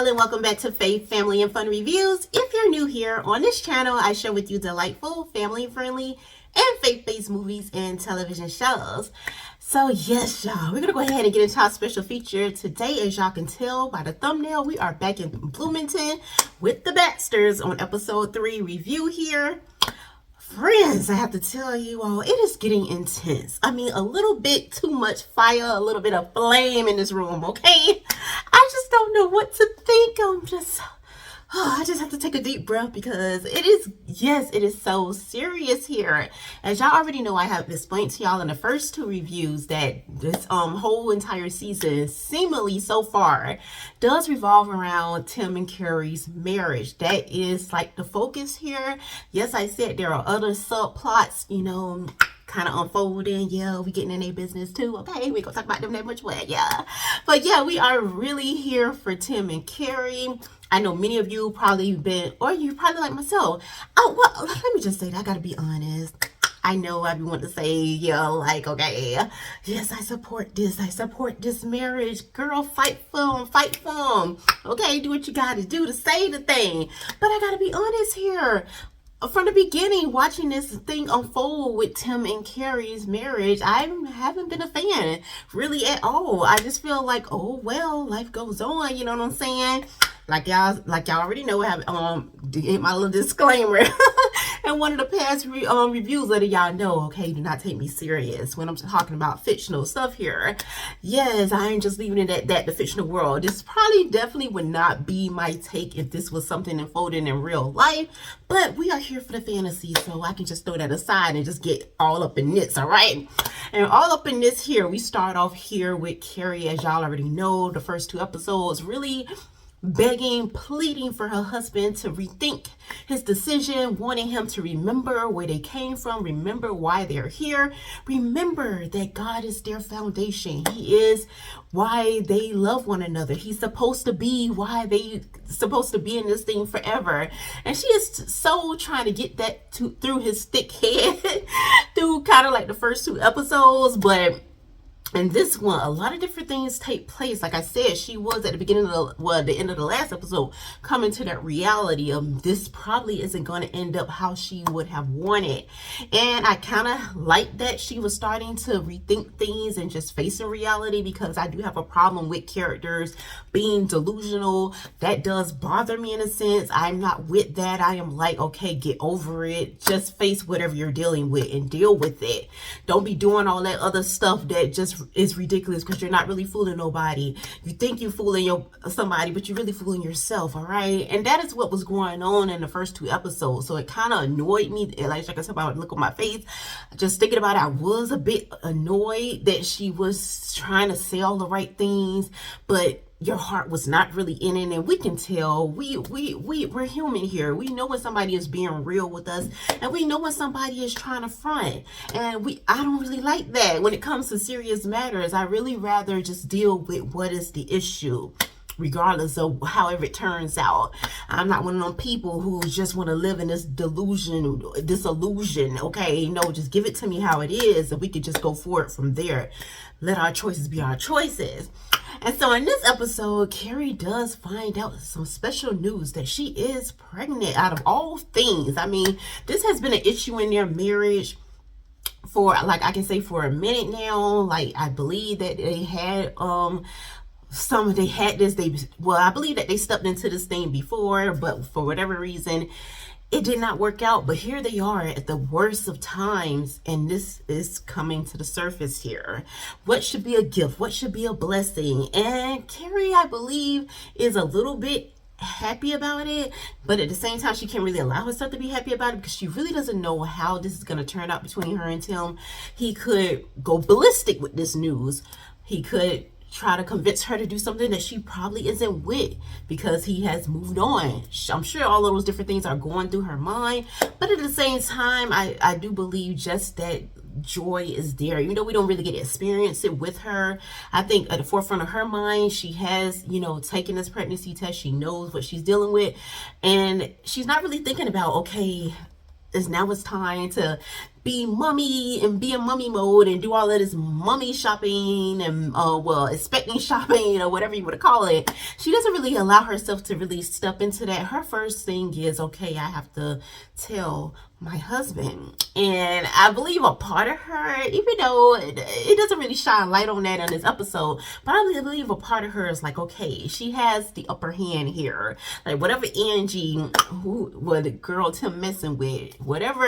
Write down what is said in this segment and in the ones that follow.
y'all, and welcome back to Faith, Family, and Fun Reviews. If you're new here on this channel, I share with you delightful, family-friendly, and faith-based movies and television shows. So yes, y'all, we're gonna go ahead and get into our special feature today. As y'all can tell by the thumbnail, we are back in Bloomington with the Baxters on episode 3 review here. Friends, I have to tell you all, it is getting intense. I mean, a little bit too much fire, a little bit of flame in this room, okay? I just don't know what to think. I just have to take a deep breath because it is so serious here. As y'all already know, I have explained to y'all in the first 2 reviews that this whole entire season, seemingly so far, does revolve around Tim and Kari's marriage. That is like the focus here. Yes, I said there are other subplots, kind of unfolding. Yeah, we getting in their business too. Okay, we gonna talk about them that much more. Yeah, but yeah, we are really here for Tim and Kari. I know many of you probably been, or you probably like myself. Oh, well, let me just say that I gotta be honest. I know I want to say, yeah, like, okay, yes, I support this marriage. Girl, fight for them. Okay, do what you gotta do to say the thing. But I gotta be honest here. From the beginning, watching this thing unfold with Tim and Kari's marriage, I haven't been a fan really at all. I just feel like, oh well, life goes on. You know what I'm saying? Like y'all already know, I have get my little disclaimer. And one of the past reviews letting y'all know, okay, do not take me serious when I'm talking about fictional stuff here. Yes, I ain't just leaving it at that, the fictional world. This definitely would not be my take if this was something unfolding in real life. But we are here for the fantasy, so I can just throw that aside and just get all up in this, all right? And all up in this here, we start off here with Kari, as y'all already know, the first 2 episodes, really begging, pleading for her husband to rethink his decision, wanting him to remember where they came from, remember why they're here, remember that God is their foundation. He is why they love one another. He's supposed to be why they supposed to be in this thing forever. And she is so trying to get that through his thick head through kind of like the first 2 episodes, but and this one, a lot of different things take place. Like I said, she was at the beginning of the end of the last episode, coming to that reality of this probably isn't going to end up how she would have wanted. And I kind of like that she was starting to rethink things and just facing reality, because I do have a problem with characters being delusional. That does bother me in a sense. I'm not with that. I am like, okay, get over it. Just face whatever you're dealing with and deal with it. Don't be doing all that other stuff that just is ridiculous, because you're not really fooling nobody. You think you're fooling somebody, but you're really fooling yourself, all right? And that is what was going on in the first 2 episodes. So it kind of annoyed me. Like I said, about look on my face, just thinking about it, I was a bit annoyed that she was trying to say all the right things, but your heart was not really in it. And we can tell, we're human here. We know when somebody is being real with us, and we know when somebody is trying to front. And I don't really like that when it comes to serious matters. I really rather just deal with what is the issue, regardless of however it turns out. I'm not one of them people who just want to live in this disillusion. Okay, no, just give it to me how it is, and we could just go forward from there. Let our choices be our choices. And so in this episode, Kari does find out some special news that she is pregnant, out of all things. I mean, this has been an issue in their marriage for, like, I can say for a minute now. Like, I believe that they had I believe that they stepped into this thing before, but for whatever reason, it did not work out. But here they are at the worst of times, and this is coming to the surface here. What should be a gift? What should be a blessing? And Kari, I believe, is a little bit happy about it, but at the same time, she can't really allow herself to be happy about it, because she really doesn't know how this is going to turn out between her and Tim. He could go ballistic with this news. He could try to convince her to do something that she probably isn't with, because he has moved on. I'm sure all of those different things are going through her mind, but at the same time, I do believe just that joy is there, even though we don't really get to experience it with her. I think at the forefront of her mind, she has, taken this pregnancy test. She knows what she's dealing with, and she's not really thinking about, okay, it's time to be mummy and be in mummy mode and do all of this mummy shopping and expecting shopping or whatever you want to call it. She doesn't really allow herself to really step into that. Her first thing is, okay, I have to tell my husband. And I believe a part of her, even though it doesn't really shine light on that in this episode, but I believe a part of her is like, okay, she has the upper hand here. Like whatever Angie, what the girl Tim messing with, whatever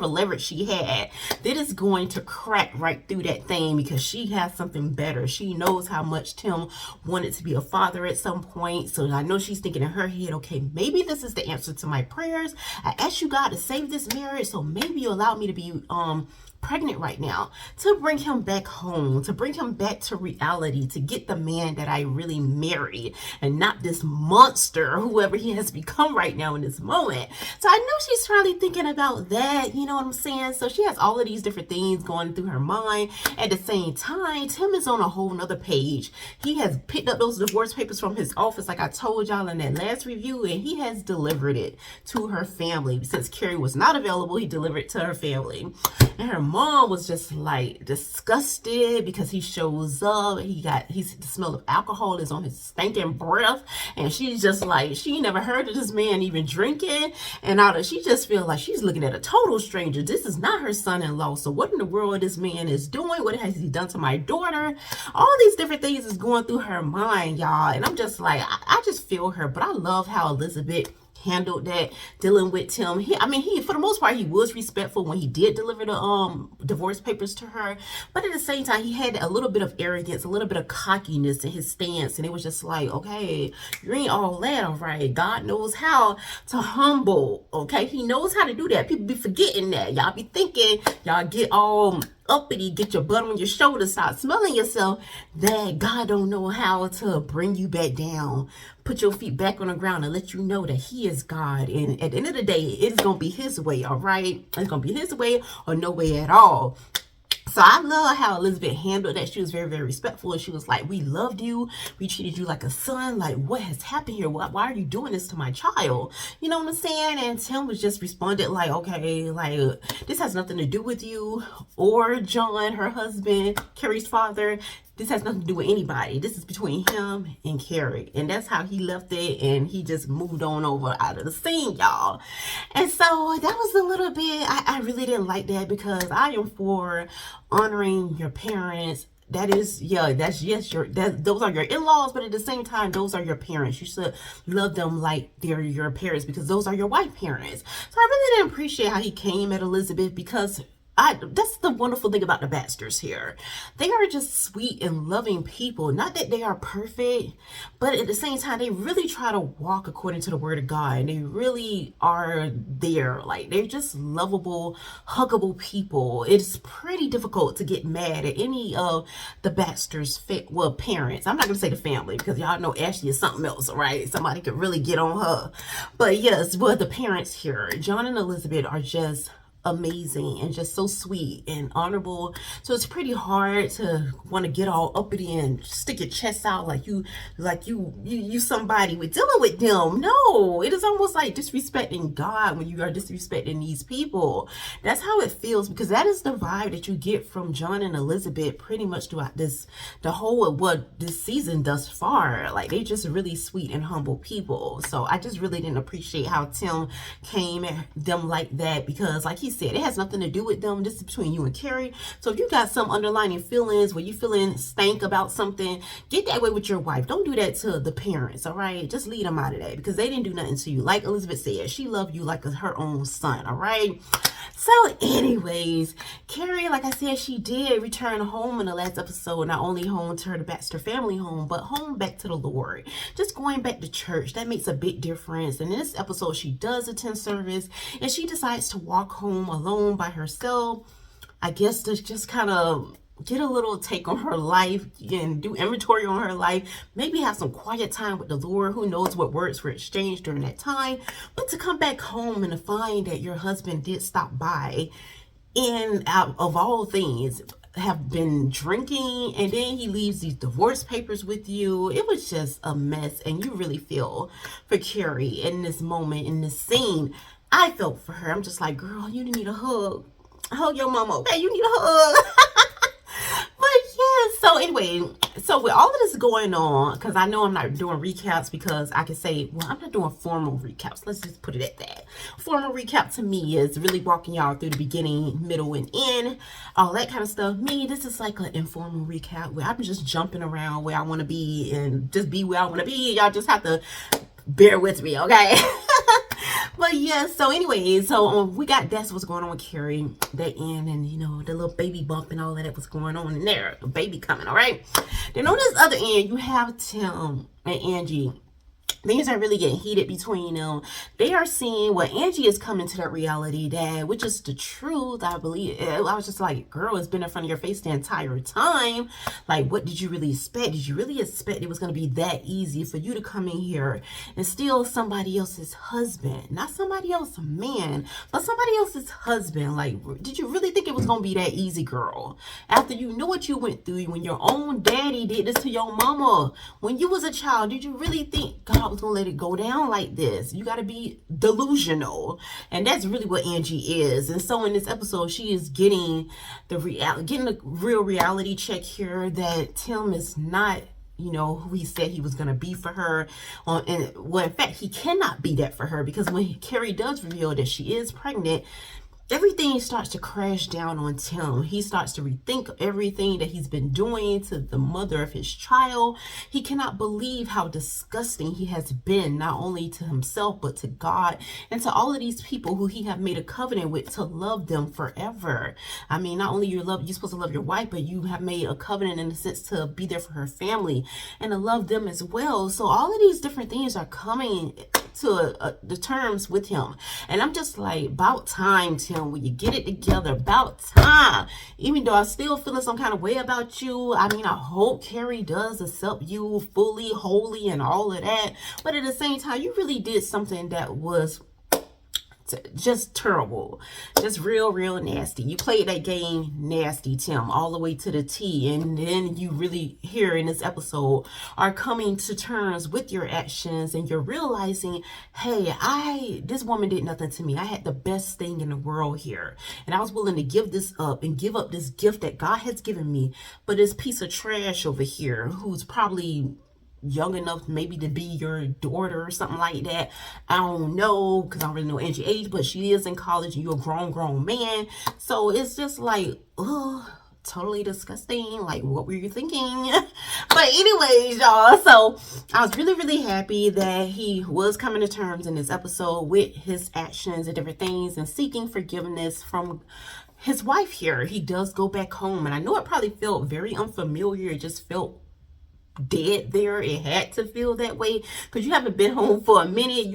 leverage she had, that is going to crack right through that thing because she has something better. She knows how much Tim wanted to be a father at some point. So I know she's thinking in her head, okay, maybe this is the answer to my prayers. I asked you, God, to save this marriage, so maybe you allow me to be pregnant right now, to bring him back home, to bring him back to reality, to get the man that I really married and not this monster, whoever he has become right now in this moment. So I know she's probably thinking about that, you know what I'm saying? So she has all of these different things going through her mind. At the same time, Tim is on a whole nother page. He has picked up those divorce papers from his office, like I told y'all in that last review, and he has delivered it to her family. Since Kari was not available, he delivered it to her family. And her mom was just like disgusted because he shows up and the smell of alcohol is on his stinking breath, and she's just like, she never heard of this man even drinking, and she just feels like she's looking at a total stranger. This is not her son-in-law, so what in the world this man is doing? What has he done to my daughter? All these different things is going through her mind, y'all, and I'm just like, I just feel her. But I love how Elizabeth handled that, dealing with Tim. He for the most part, he was respectful when he did deliver the divorce papers to her, but at the same time, he had a little bit of arrogance, a little bit of cockiness in his stance, and it was just like, okay, you ain't all that, all right? God knows how to humble, okay? He knows how to do that. People be forgetting that. Y'all be thinking y'all get all uppity, get your butt on your shoulders, start smelling yourself, that God don't know how to bring you back down, put your feet back on the ground and let you know that he is God. And at the end of the day, it's going to be his way, all right? It's going to be his way or no way at all. So I love how Elizabeth handled that. She was very, very respectful. And she was like, we loved you. We treated you like a son. Like, what has happened here? Why are you doing this to my child? You know what I'm saying? And Tim was just responded like, okay, like, this has nothing to do with you or John, her husband, Kari's father. This has nothing to do with anybody. This is between him and Kari. And that's how he left it. And he just moved on over out of the scene, y'all. And so that was a little bit, I really didn't like that, because I am for honoring your parents. That is, yeah, that's, yes, those are your in-laws, but at the same time, those are your parents. You should love them like they're your parents, because those are your white parents. So I really didn't appreciate how he came at Elizabeth, because that's the wonderful thing about the Baxters here. They are just sweet and loving people. Not that they are perfect, but at the same time, they really try to walk according to the word of God. And they really are there. Like, they're just lovable, huggable people. It's pretty difficult to get mad at any of the Baxters' parents. I'm not going to say the family, because y'all know Ashley is something else, right? Somebody could really get on her. But yes, the parents here, John and Elizabeth, are just amazing and just so sweet and honorable. So it's pretty hard to want to get all uppity and stick your chest out like you somebody with dealing with them. No, it is almost like disrespecting God when you are disrespecting these people. That's how it feels, because that is the vibe that you get from John and Elizabeth pretty much throughout this season thus far. Like, they just really sweet and humble people. So I just really didn't appreciate how Tim came at them like that, because like he said, it has nothing to do with them. This is between you and Kari. So if you got some underlying feelings where you feeling stank about something, get that way with your wife. Don't do that to the parents, all right? Just leave them out of that, because they didn't do nothing to you. Like Elizabeth said, she loved you like her own son, all right? So anyways, Kari, like I said, she did return home in the last episode. Not only home to the Baxter family home, but home back to the Lord. Just going back to church, that makes a big difference. And in this episode, she does attend service, and she decides to walk home alone by herself, I guess, to just kind of get a little take on her life and do inventory on her life, maybe have some quiet time with the Lord. Who knows what words were exchanged during that time, but to come back home and to find that your husband did stop by, and out of all things, have been drinking, and then he leaves these divorce papers with you. It was just a mess, and you really feel for Kari in this moment, in this scene. I felt for her. I'm just like, girl, you need a hug. hug your mama, okay? You need a hug. But yeah, so anyway, so with all of this going on, because I know I'm not doing recaps because I can say, well, I'm not doing formal recaps. Let's just put it at that. Formal recap to me is really walking y'all through the beginning, middle, and end, all that kind of stuff. Me, this is like an informal recap where I'm just jumping around where I want to be and just be where I want to be. Y'all just have to bear with me, okay? But yeah, so anyway, so we got that's what's going on with Kari, that end, and you know, the little baby bump and all of that was going on in there, the baby coming, all right? Then on this other end, you have Tim and Angie. Things are really getting heated between them. They are seeing what Angie is coming to that reality that, which is the truth, I believe. I was just like, girl, it's been in front of your face the entire time. Like, what did you really expect? Did you really expect it was going to be that easy for you to come in here and steal somebody else's husband? Not somebody else's man, but somebody else's husband. Like, did you really think it was going to be that easy, girl? After you knew what you went through, when your own daddy did this to your mama, when you was a child, did you really think God was gonna let it go down like this? You got to be delusional, and that's really what Angie is. And so in this episode, she is getting the real reality check here that Tim is not, you know, who he said he was going to be for her. And well, in fact, he cannot be that for her, because when Kari does reveal that she is pregnant, everything starts to crash down on Tim. He starts to rethink everything that he's been doing to the mother of his child. He cannot believe how disgusting he has been, not only to himself, but to God and to all of these people who he have made a covenant with to love them forever. I mean, not only you're supposed to love your wife, but you have made a covenant in a sense to be there for her family and to love them as well. So all of these different things are coming to the terms with him, and I'm just like, about time, Tim, when you get it together, about time. Even though I still feeling some kind of way about you, I mean, I hope Kari does accept you fully, wholly, and all of that, but at the same time, you really did something that was just terrible, just real nasty. You played that game nasty, Tim, all the way to the T. And then you really, here in this episode, are coming to terms with your actions, and you're realizing, hey, this woman did nothing to me. I had the best thing in the world here, and I was willing to give this up and give up this gift that God has given me. But this piece of trash over here, who's probably young enough maybe to be your daughter or something like that, I don't know, because I don't really know Angie's age, but she is in college and you're a grown man. So it's just like, oh, totally disgusting. Like, what were you thinking? But anyways, y'all, so I was really happy that he was coming to terms in this episode with his actions and different things, and seeking forgiveness from his wife here. He does go back home, and I know it probably felt very unfamiliar. It just felt dead there. It had to feel that way, because you haven't been home for a minute.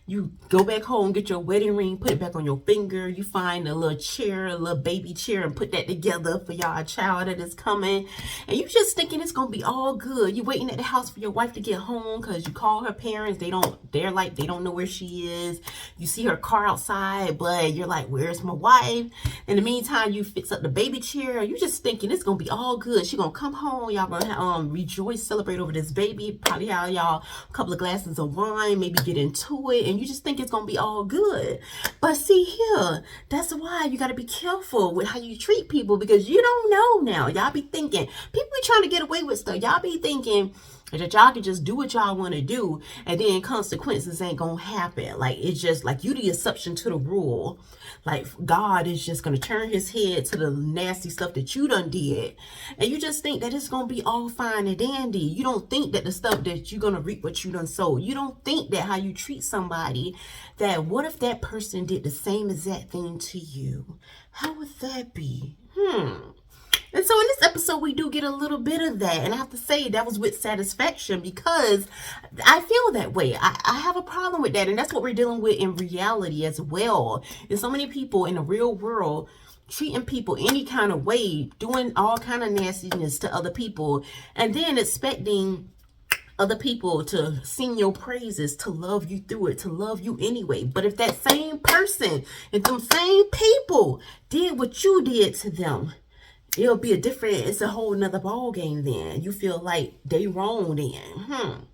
You go back home, get your wedding ring, put it back on your finger. You find a little chair, a little baby chair, and put that together for y'all child that is coming, and you just thinking it's gonna be all good. You waiting at the house for your wife to get home, because you call her parents, they don't know where she is. You see her car outside, but you're like, where's my wife? In the meantime, you fix up the baby chair. You just thinking it's gonna be all good. She gonna come home, y'all gonna rejoice, celebrate over this baby, probably have y'all a couple of glasses of wine, maybe get into it, and you just think it's gonna be all good. But see here, that's why you got to be careful with how you treat people, because you don't know now. Y'all be thinking, people be trying to get away with stuff. Y'all be thinking that y'all can just do what y'all want to do, and then consequences ain't gonna happen. Like, it's just like you the exception to the rule. Like, God is just gonna turn his head to the nasty stuff that you done did, and you just think that it's gonna be all fine and dandy. You don't think that the stuff that you're gonna reap what you done sowed. You don't think that how you treat somebody, that what if that person did the same exact thing to you? How would that be? And so in this episode, we do get a little bit of that. And I have to say, that was with satisfaction, because I feel that way. I have a problem with that. And that's what we're dealing with in reality as well. There's so many people in the real world treating people any kind of way, doing all kind of nastiness to other people, and then expecting other people to sing your praises, to love you through it, to love you anyway. But if that same person and them same people did what you did to them, it's a whole nother ball game then. You feel like they wrong then.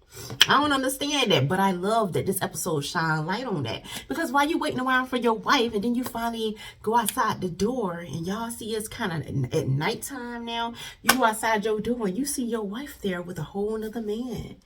I don't understand that, but I love that this episode shine light on that. Because while you waiting around for your wife, and then you finally go outside the door, and y'all see it's kind of at nighttime now, you go outside your door and you see your wife there with a whole nother man.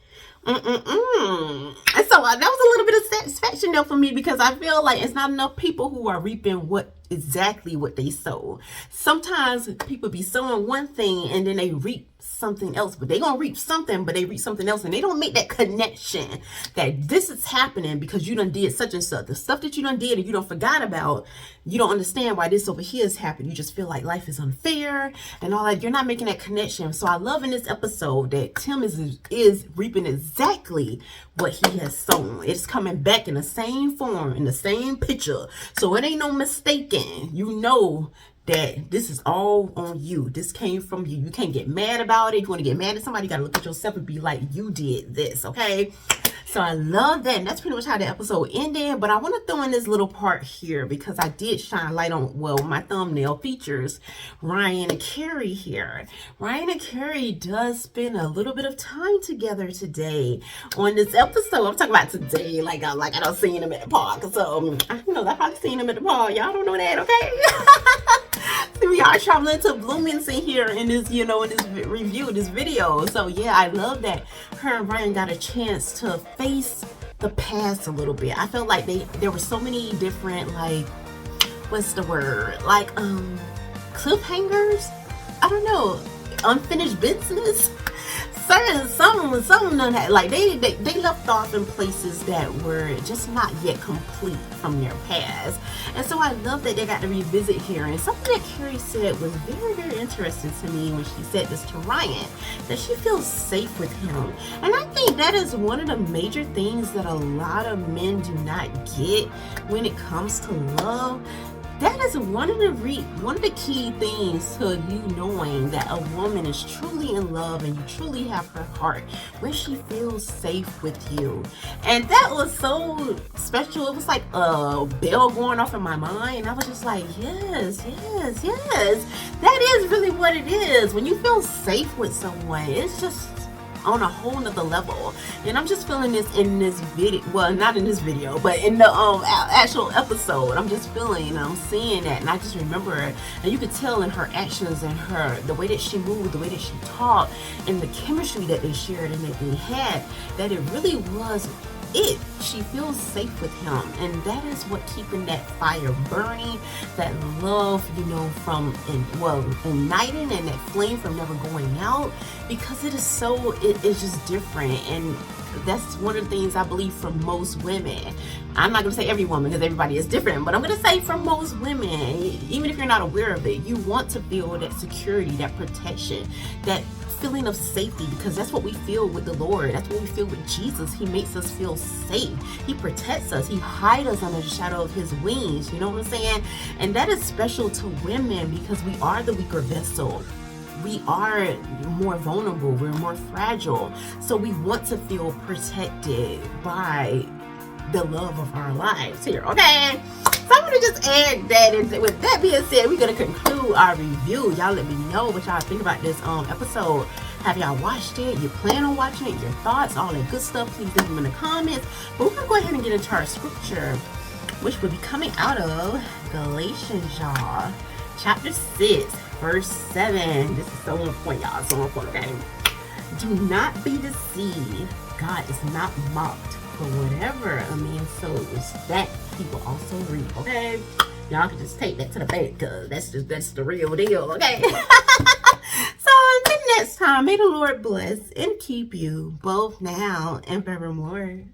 And so that was a little bit of satisfaction there for me, because I feel like it's not enough people who are reaping exactly what they sow. Sometimes people be sowing one thing and then they reap something else, but they gonna reap something, but they reap something else, and they don't make that connection that this is happening because you done did such and such. The stuff that you done did and you don't forgot about, you don't understand why this over here has happened. You just feel like life is unfair and all that. You're not making that connection. So I love in this episode that Tim is reaping exactly what he has sown. It's coming back in the same form, in the same picture. So it ain't no mistaking. You know that this is all on you. This came from you. You can't get mad about it. If you want to get mad at somebody, you got to look at yourself and be like, you did this, okay? So I love that. And that's pretty much how the episode ended. But I want to throw in this little part here because I did shine light on, well, my thumbnail features Ryan and Kari here. Ryan and Kari does spend a little bit of time together today on this episode. I'm talking about today, like I don't see him at the park. So, I probably seen him at the park. Y'all don't know that, okay? So we are traveling to Bloomington here in this, in this review, this video. So yeah, I love that her and Ryan got a chance to face the past a little bit. I felt like there were so many different, what's the word? Cliffhangers? I don't know. Unfinished business? Some like they left off in places that were just not yet complete from their past. And so I love that they got to revisit here. And something that Kari said was very, very interesting to me when she said this to Ryan, that she feels safe with him. And I think that is one of the major things that a lot of men do not get when it comes to love. That is one of the key things to you knowing that a woman is truly in love and you truly have her heart, where she feels safe with you. And that was so special. It was like a bell going off in my mind. And I was just like, yes. That is really what it is. When you feel safe with someone, it's just on a whole nother level. And I'm just feeling this in this video, well, not in this video, but in the actual episode. I'm just feeling and I'm seeing that, and I just remember, and you could tell in her actions and the way that she moved, the way that she talked, and the chemistry that they shared and that they had, that it really was it. She feels safe with him, and that is what keeping that fire burning, that love, from igniting, and that flame from never going out, because it is just different. And that's one of the things I believe from most women. I'm not going to say every woman because everybody is different, but I'm going to say from most women, even if you're not aware of it, you want to feel that security, that protection, that feeling of safety, because that's what we feel with the Lord. That's what we feel with Jesus. He makes us feel safe. He protects us. He hides us under the shadow of his wings. You know what I'm saying? And that is special to women because we are the weaker vessel. We are more vulnerable. We're more fragile. So we want to feel protected by the love of our lives here, okay? So I'm going to just add that. And with that being said, we're going to conclude our review. Y'all let me know what y'all think about this episode. Have y'all watched it? You plan on watching it? Your thoughts? All that good stuff, please leave them in the comments. But we're going to go ahead and get into our scripture, which will be coming out of Galatians, y'all. Chapter 6, verse 7. This is so on point, y'all. So on point, okay? Do not be deceived. God is not mocked. For whatever a man sows, that he will also reap, okay? Y'all can just take that to the bank, because that's the real deal, okay? So until next time, may the Lord bless and keep you both now and forevermore.